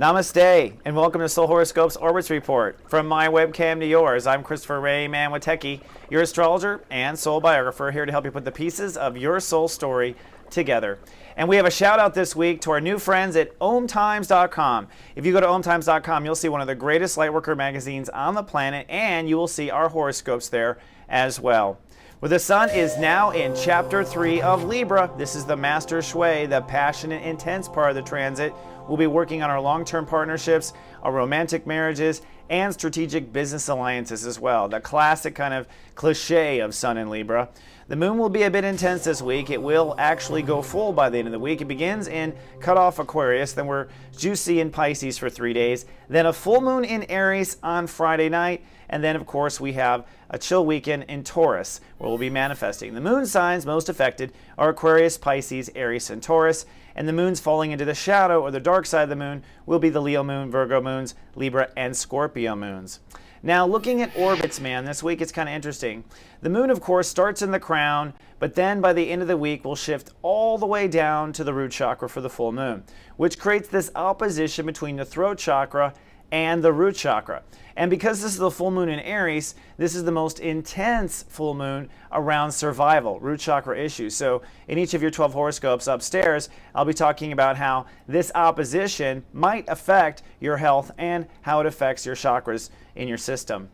Namaste, and welcome to Soul Horoscopes Orbits Report. From my webcam to yours, I'm Christopher Ray Man Witecki, your astrologer and soul biographer, here to help you put the pieces of your soul story together. And we have a shout out this week to our new friends at ohmtimes.com. If you go to ohmtimes.com, you'll see one of the greatest lightworker magazines on the planet, and you will see our horoscopes there as well. Well, the sun is now in chapter 3 of Libra. This is the master shui, the passionate, intense part of the transit. We'll be working on our long-term partnerships, our romantic marriages, and strategic business alliances as well. The classic kind of cliche of sun in Libra. The moon will be a bit intense this week. It will actually go full by the end of the week. It begins in cutoff Aquarius, then we're juicy in Pisces for 3 days, then a full moon in Aries on Friday night, and then of course we have a chill weekend in Taurus where we'll be manifesting. The moon signs most affected are Aquarius, Pisces, Aries, and Taurus, and the moons falling into the shadow or the dark side of the moon will be the Leo moon, Virgo moons, Libra, and Scorpio moons. Now, looking at orbits, man, this week it's kind of interesting. The moon, of course, starts in the crown, but then by the end of the week will shift all the way down to the root chakra for the full moon, which creates this opposition between the throat chakra and the root chakra. And because this is the full moon in Aries, this is the most intense full moon around survival, root chakra issues. So in each of your 12 horoscopes upstairs, I'll be talking about how this opposition might affect your health and how it affects your chakras in your system.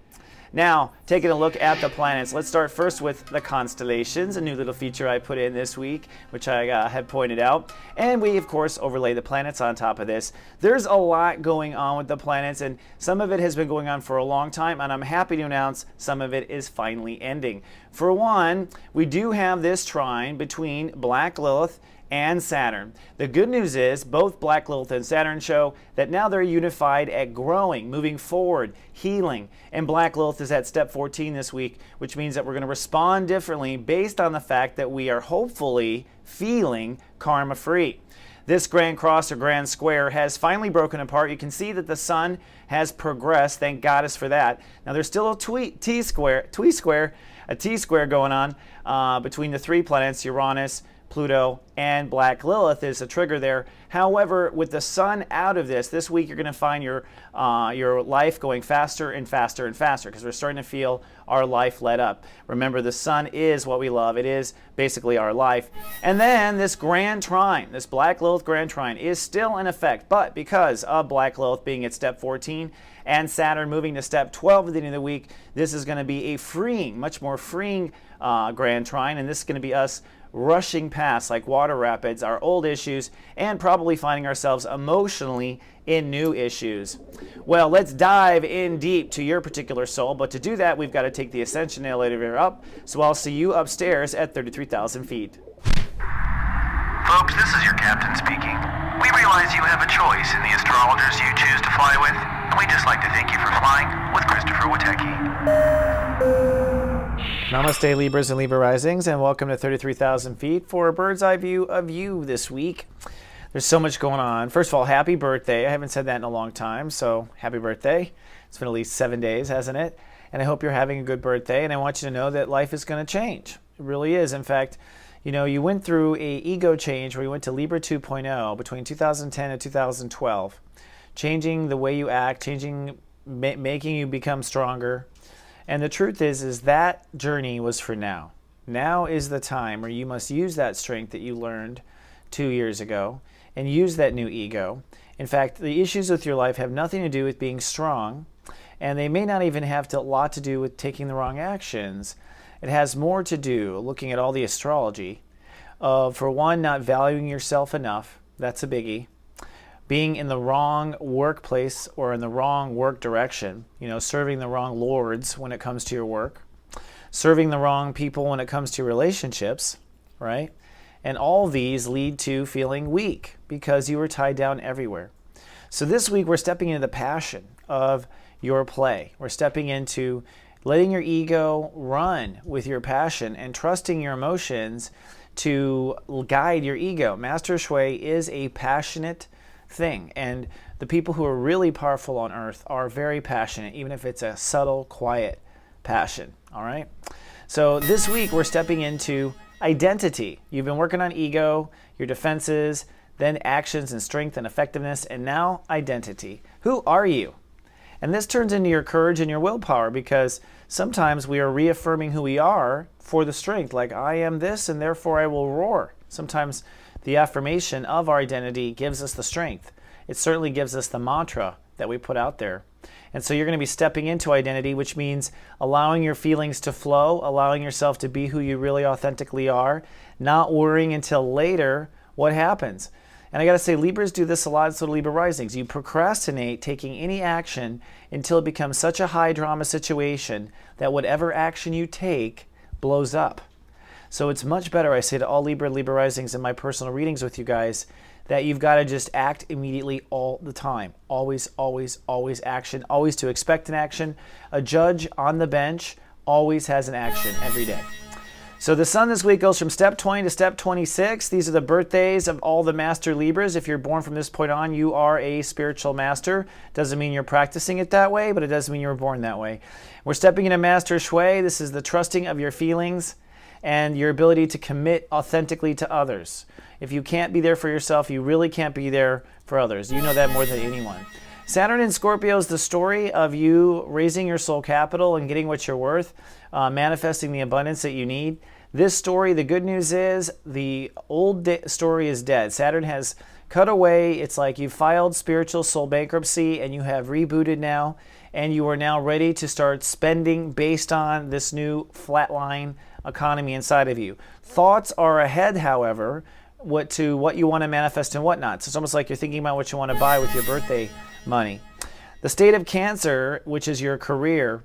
Now, taking a look at the planets, let's start first with the constellations, a new little feature I put in this week, which I had pointed out. And we, of course, overlay the planets on top of this. There's a lot going on with the planets, and some of it has been going on for a long time, and I'm happy to announce some of it is finally ending. For one, we do have this trine between Black Lilith and Saturn. The good news is both Black Lilith and Saturn show that now they're unified at growing, moving forward, healing. And Black Lilith is at step 14 this week, which means that we're going to respond differently based on the fact that we are hopefully feeling karma free. This grand cross or grand square has finally broken apart. You can see that the sun has progressed. Thank goddess for that. Now there's still a T square going on between the three planets, Uranus, Pluto, and Black Lilith is a trigger there. However, with the sun out of this week you're going to find your life going faster and faster and faster because we're starting to feel our life let up. Remember, the sun is what we love. It is basically our life. And then this grand trine, this Black Lilith grand trine is still in effect, but because of Black Lilith being at step 14 and Saturn moving to step 12 at the end of the week, this is going to be a freeing, much more freeing grand trine, and this is going to be us rushing past like water rapids our old issues and probably finding ourselves emotionally in new issues. Well, let's dive in deep to your particular soul, but to do that we've got to take the ascension elevator up, so I'll see you upstairs at 33,000 feet. Folks, this is your captain speaking. We realize you have a choice in the astrologers you choose to fly with, and we'd just like to thank you for flying with Christopher Witecki. Namaste, Libras and Libra risings, and welcome to 33,000 feet for a bird's eye view of you this week. There's so much going on. First of all, happy birthday. I haven't said that in a long time, so happy birthday. It's been at least 7 days, hasn't it? And I hope you're having a good birthday, and I want you to know that life is going to change. It really is. In fact, you know, you went through a ego change where you went to Libra 2.0 between 2010 and 2012, changing the way you act, making you become stronger. And the truth is that journey was for now. Now is the time where you must use that strength that you learned 2 years ago and use that new ego. In fact, the issues with your life have nothing to do with being strong, and they may not even have a lot to do with taking the wrong actions. It has more to do, looking at all the astrology, of, for one, not valuing yourself enough. That's a biggie. Being in the wrong workplace or in the wrong work direction, you know, serving the wrong lords when it comes to your work, serving the wrong people when it comes to relationships, right? And all these lead to feeling weak because you were tied down everywhere. So this week we're stepping into the passion of your play. We're stepping into letting your ego run with your passion and trusting your emotions to guide your ego. Master Shui is a passionate thing, and the people who are really powerful on earth are very passionate, even if it's a subtle, quiet passion. All right, so this week we're stepping into identity. You've been working on ego, your defenses, then actions and strength and effectiveness, and now identity. Who are you? And this turns into your courage and your willpower, because sometimes we are reaffirming who we are for the strength, like I am this and therefore I will roar. Sometimes the affirmation of our identity gives us the strength. It certainly gives us the mantra that we put out there. And so you're going to be stepping into identity, which means allowing your feelings to flow, allowing yourself to be who you really authentically are, not worrying until later what happens. And I got to say, Libras do this a lot, so do Libra risings. You procrastinate taking any action until it becomes such a high drama situation that whatever action you take blows up. So it's much better, I say to all Libra risings in my personal readings with you guys, that you've got to just act immediately all the time. Always, always, always action. Always to expect an action. A judge on the bench always has an action every day. So the sun this week goes from step 20 to step 26. These are the birthdays of all the master Libras. If you're born from this point on, you are a spiritual master. Doesn't mean you're practicing it that way, but it does mean you were born that way. We're stepping into Master Shui. This is the trusting of your feelings and your ability to commit authentically to others. If you can't be there for yourself, you really can't be there for others. You know that more than anyone. Saturn in Scorpio is the story of you raising your soul capital and getting what you're worth, manifesting the abundance that you need. This story, the good news is the old story is dead. Saturn has cut away. It's like you filed spiritual soul bankruptcy and you have rebooted now, and you are now ready to start spending based on this new flatline economy inside of you. Thoughts are ahead, however, what you want to manifest and whatnot. So it's almost like you're thinking about what you want to buy with your birthday money. The state of Cancer, which is your career,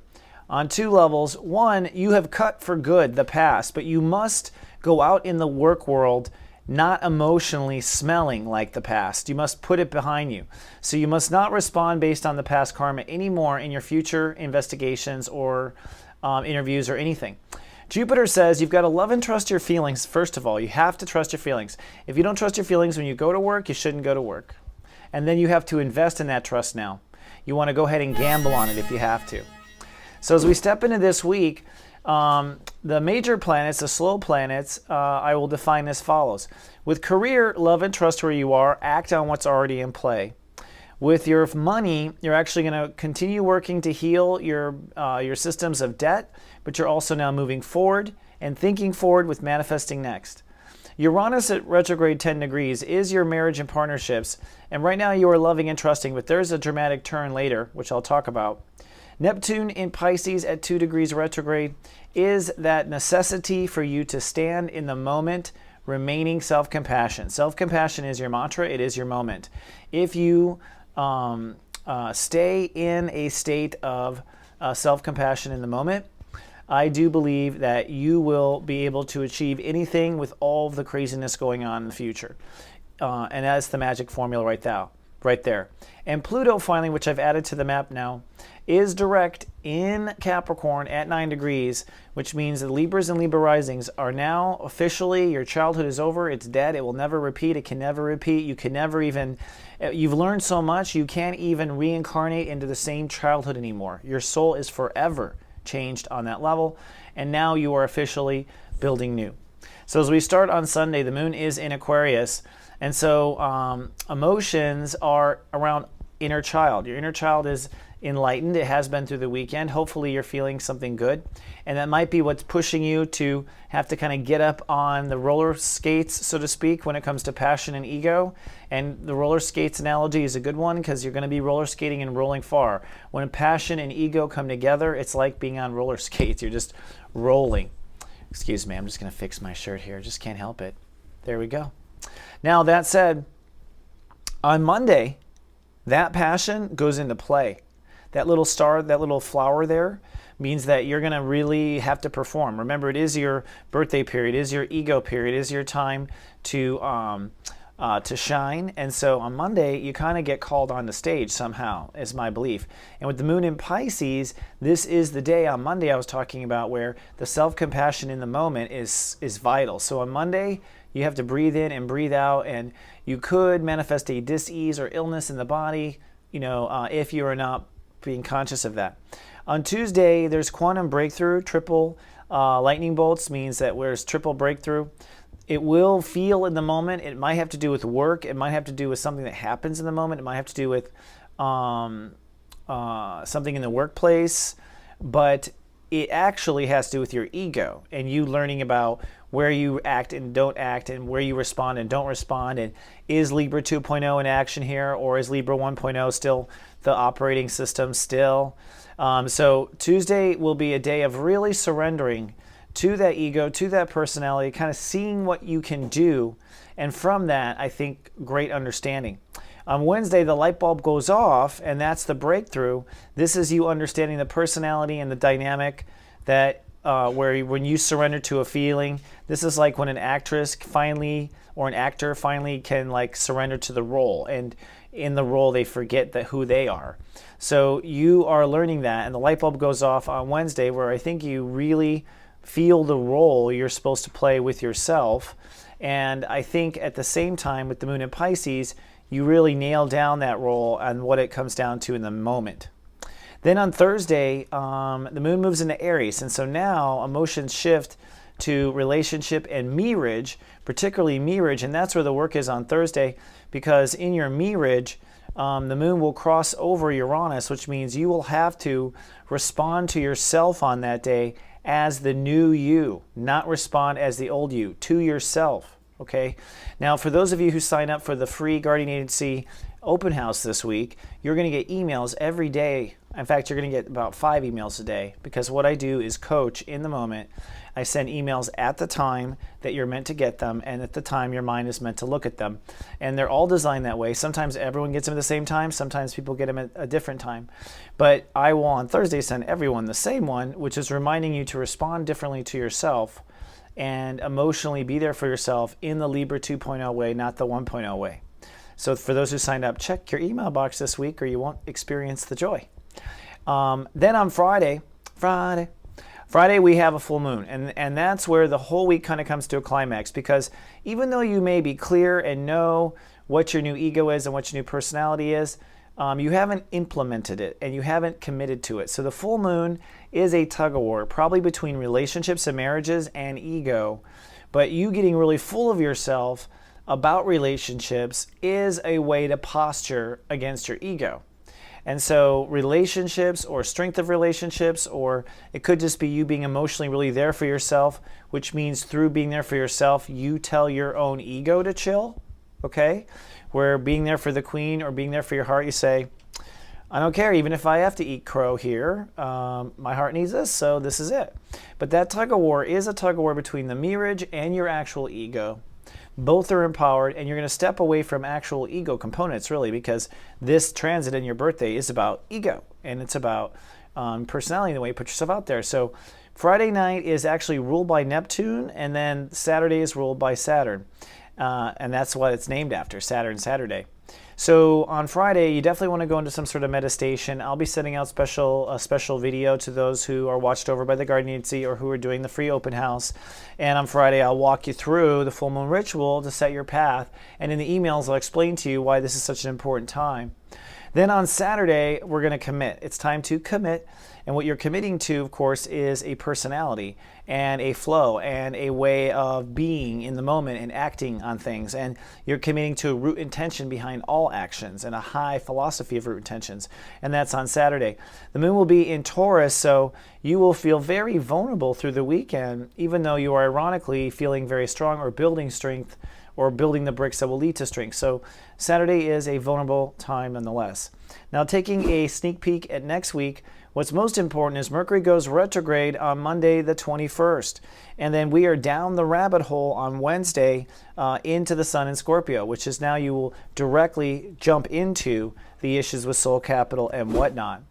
on two levels. One, you have cut for good the past, but you must go out in the work world not emotionally smelling like the past. You must put it behind you. So you must not respond based on the past karma anymore in your future investigations or interviews or anything. Jupiter says you've got to love and trust your feelings. First of all, you have to trust your feelings. If you don't trust your feelings when you go to work, you shouldn't go to work. And then you have to invest in that trust now. You want to go ahead and gamble on it if you have to. So as we step into this week, the major planets, the slow planets, I will define as follows. With career, love and trust where you are. Act on what's already in play. With your money, you're actually going to continue working to heal your systems of debt, but you're also now moving forward and thinking forward with manifesting next. Uranus at retrograde 10 degrees is your marriage and partnerships, and right now you are loving and trusting, but there's a dramatic turn later, which I'll talk about. Neptune in Pisces at 2 degrees retrograde is that necessity for you to stand in the moment, remaining self-compassion. Self-compassion is your mantra, it is your moment. If you stay in a state of self-compassion in the moment, I do believe that you will be able to achieve anything with all of the craziness going on in the future. And that's the magic formula right there. And Pluto, finally, which I've added to the map now, is direct in Capricorn at 9 degrees, which means that Libras and Libra risings are now officially, your childhood is over, it's dead, it will never repeat, it can never repeat, you can never even, you've learned so much, you can't even reincarnate into the same childhood anymore. Your soul is forever changed on that level, and now you are officially building new. So as we start on Sunday, the moon is in Aquarius, and so emotions are around inner child. Your inner child is enlightened. It has been through the weekend. Hopefully you're feeling something good, and that might be what's pushing you to have to kind of get up on the roller skates, so to speak, when it comes to passion and ego. And the roller skates analogy is a good one because you're going to be roller skating and rolling far. When passion and ego come together, it's like being on roller skates. You're just rolling. Excuse me, I'm just going to fix my shirt here. Just can't help it. There we go. Now, that said, on Monday, that passion goes into play. That little star, that little flower there, means that you're going to really have to perform. Remember, it is your birthday period, it is your ego period, it is your time to shine. And so on Monday, you kind of get called on the stage somehow, is my belief. And with the moon in Pisces, this is the day on Monday I was talking about where the self-compassion in the moment is vital. So on Monday, you have to breathe in and breathe out, and you could manifest a dis-ease or illness in the body, if you are not being conscious of that. On Tuesday, there's quantum breakthrough. Triple lightning bolts means that there's triple breakthrough. It will feel in the moment. It might have to do with work. It might have to do with something that happens in the moment. It might have to do with something in the workplace. But it actually has to do with your ego and you learning about where you act and don't act and where you respond and don't respond. And is Libra 2.0 in action here, or is Libra 1.0 still the operating system still? So Tuesday will be a day of really surrendering to that ego, to that personality, kind of seeing what you can do. And from that, I think, great understanding. On Wednesday, the light bulb goes off, and that's the breakthrough. This is you understanding the personality and the dynamic that when you surrender to a feeling. This is like when an actress finally, or an actor finally can like surrender to the role, and in the role they forget who they are. So you are learning that, and the light bulb goes off on Wednesday, where I think you really feel the role you're supposed to play with yourself. And I think at the same time with the moon in Pisces, you really nail down that role and what it comes down to in the moment. Then on Thursday, the moon moves into Aries, and so now emotions shift to relationship and marriage, particularly marriage, and that's where the work is on Thursday, because in your marriage, the moon will cross over Uranus, which means you will have to respond to yourself on that day as the new you, not respond as the old you, to yourself. Okay. Now, for those of you who sign up for the free Guardian Agency open house this week, you're going to get emails every day. In fact, you're going to get about 5 emails a day, because what I do is coach in the moment. I send emails at the time that you're meant to get them, and at the time your mind is meant to look at them. And they're all designed that way. Sometimes everyone gets them at the same time. Sometimes people get them at a different time. But I will on Thursday send everyone the same one, which is reminding you to respond differently to yourself and emotionally be there for yourself in the Libra 2.0 way, not the 1.0 way. So for those who signed up, check your email box this week or you won't experience the joy. Then on Friday, we have a full moon, and that's where the whole week kind of comes to a climax, because even though you may be clear and know what your new ego is and what your new personality is, you haven't implemented it and you haven't committed to it. So the full moon is a tug of war, probably between relationships and marriages and ego, but you getting really full of yourself about relationships is a way to posture against your ego. And so relationships or strength of relationships, or it could just be you being emotionally really there for yourself, which means through being there for yourself, you tell your own ego to chill, okay? Where being there for the queen or being there for your heart, you say, I don't care, even if I have to eat crow here, my heart needs this, so this is it. But that tug of war is a tug of war between the mirage and your actual ego. Both are empowered, and you're going to step away from actual ego components, really, because this transit in your birthday is about ego, and it's about personality, the way you put yourself out there. So Friday night is actually ruled by Neptune, and then Saturday is ruled by Saturn. And that's what it's named after, Saturn Saturday. So on Friday, you definitely want to go into some sort of meditation. I'll be sending out a special video to those who are watched over by the Guardian Agency or who are doing the free open house. And on Friday, I'll walk you through the full moon ritual to set your path. And in the emails, I'll explain to you why this is such an important time. Then on Saturday, we're going to commit. It's time to commit. And what you're committing to, of course, is a personality and a flow and a way of being in the moment and acting on things. And you're committing to a root intention behind all actions and a high philosophy of root intentions. And that's on Saturday. The moon will be in Taurus, so you will feel very vulnerable through the weekend, even though you are ironically feeling very strong or building strength or building the bricks that will lead to strength. So Saturday is a vulnerable time nonetheless. Now, taking a sneak peek at next week, what's most important is Mercury goes retrograde on Monday the 21st. And then we are down the rabbit hole on Wednesday into the Sun in Scorpio, which is now you will directly jump into the issues with soul capital and whatnot.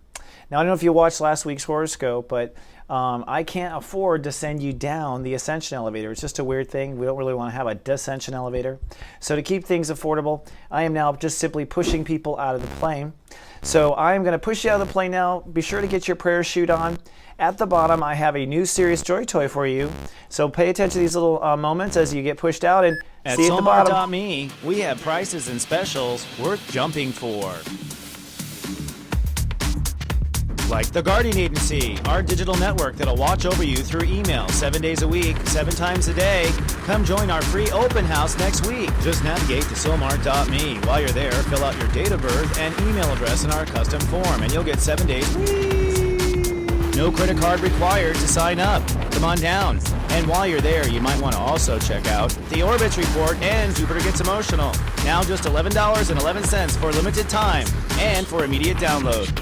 Now, I don't know if you watched last week's horoscope, but I can't afford to send you down the ascension elevator. It's just a weird thing. We don't really want to have a descension elevator. So to keep things affordable, I am now just simply pushing people out of the plane. So I'm going to push you out of the plane now. Be sure to get your prayer chute on. At the bottom, I have a new serious joy toy for you. So pay attention to these little moments as you get pushed out, and see at the bottom. At Soulmart.me, we have prices and specials worth jumping for. like The Guardian Agency, our digital network that'll watch over you through email 7 days a week, 7 times a day. Come join our free open house next week. Just navigate to soulmart.me. While you're there, fill out your date of birth and email address in our custom form, and you'll get 7 days. No credit card required to sign up. Come on down. And while you're there, you might want to also check out the Orbits Report and Jupiter Gets Emotional. Now just $11.11 for limited time and for immediate download.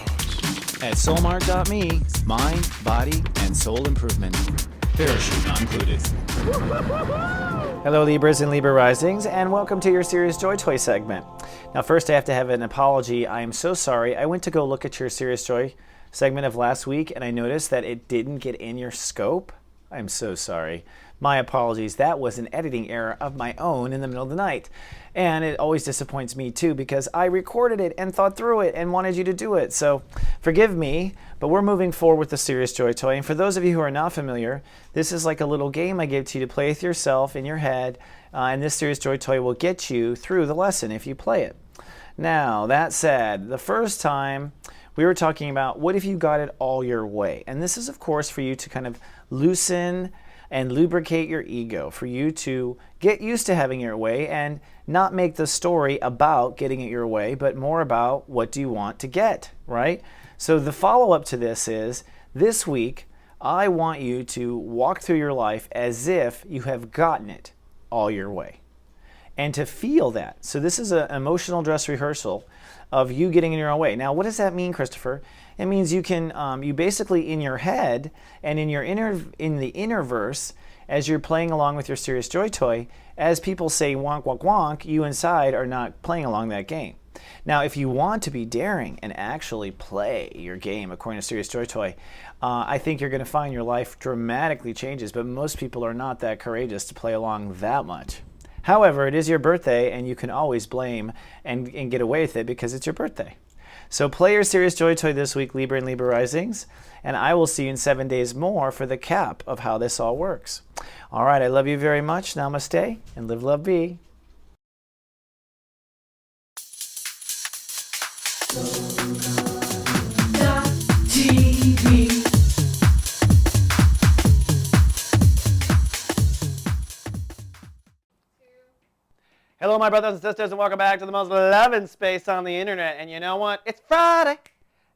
At soulmart.me, mind, body, and soul improvement. Parachute not included. Hello, Libras and Libra Risings, and welcome to your Serious Joy Toy segment. Now, first I have to have an apology. I am so sorry. I went to go look at your Serious Joy segment of last week, and I noticed that it didn't get in your scope. I'm so sorry. My apologies. That was an editing error of my own in the middle of the night. And it always disappoints me too, because I recorded it and thought through it and wanted you to do it. So forgive me, but we're moving forward with the Serious Joy Toy. And for those of you who are not familiar, this is like a little game I give to you to play with yourself in your head. And this Serious Joy Toy will get you through the lesson if you play it. Now, that said, the first time we were talking about what if you got it all your way. And this is, of course, for you to kind of loosen and lubricate your ego, for you to get used to having it your way and not make the story about getting it your way, but more about what do you want to get, right? So the follow-up to this is, this week, I want you to walk through your life as if you have gotten it all your way. And to feel that. So this is an emotional dress rehearsal of you getting in your own way. Now, what does that mean, Christopher? It means you can, you basically in your head and in the inner verse, as you're playing along with your Serious Joy Toy, as people say wonk, wonk, wonk, you inside are not playing along that game. Now, if you want to be daring and actually play your game according to Serious Joy Toy, I think you're going to find your life dramatically changes, but most people are not that courageous to play along that much. However, it is your birthday, and you can always blame and get away with it because it's your birthday. So play your Serious Joy Toy this week, Libra and Libra Risings, and I will see you in 7 days more for the cap of how this all works. All right, I love you very much. Namaste, and live, love, be. Hello, my brothers and sisters, and welcome back to the most loving space on the internet. And you know what? It's Friday.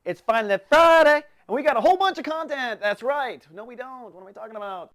It's finally Friday, and we got a whole bunch of content. That's right. No, we don't. What am I talking about?